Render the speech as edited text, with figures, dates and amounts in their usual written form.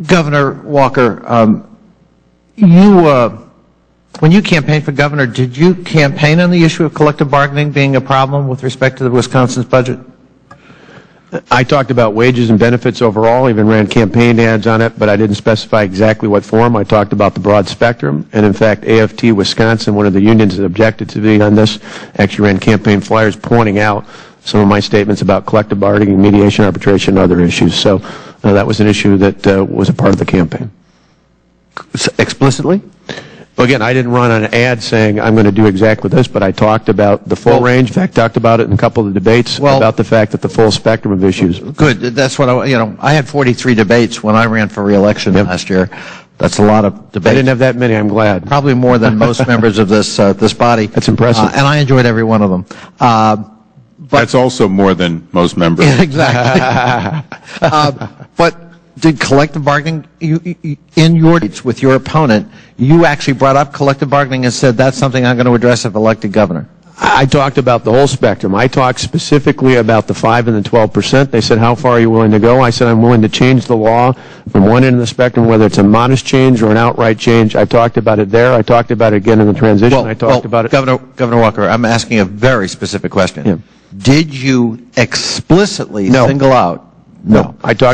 Governor Walker, when you campaigned for governor, did you campaign on the issue of collective bargaining being a problem with respect to the Wisconsin's budget? I talked about wages and benefits overall, even ran campaign ads on it, but I didn't specify exactly what form. I talked about the broad spectrum, and in fact, AFT Wisconsin, one of the unions that objected to being on this, actually ran campaign flyers pointing out some of my statements about collective bargaining, mediation, arbitration, and other issues. So that was an issue that was a part of the campaign. Explicitly? Well, again, I didn't run an ad saying I'm going to do exactly this, but I talked about the full range. In fact, talked about it in a couple of debates about the fact that the full spectrum of issues. Good. That's what I had 43 debates when I ran for re-election last year. That's a lot of debates. I didn't have that many. I'm glad. Probably more than most members of this body. That's impressive. And I enjoyed every one of them. But that's also more than most members. Exactly. But did collective bargaining, in your debates with your opponent, you actually brought up collective bargaining and said that's something I'm going to address if elected governor? I talked about the whole spectrum. I talked specifically about the 5 and the 12%. They said, how far are you willing to go? I said, I'm willing to change the law from one end of the spectrum, whether it's a modest change or an outright change. I talked about it there. I talked about it again in the transition. I talked about it. Governor Walker, I'm asking a very specific question. Yeah. Did you explicitly single out? No. I talked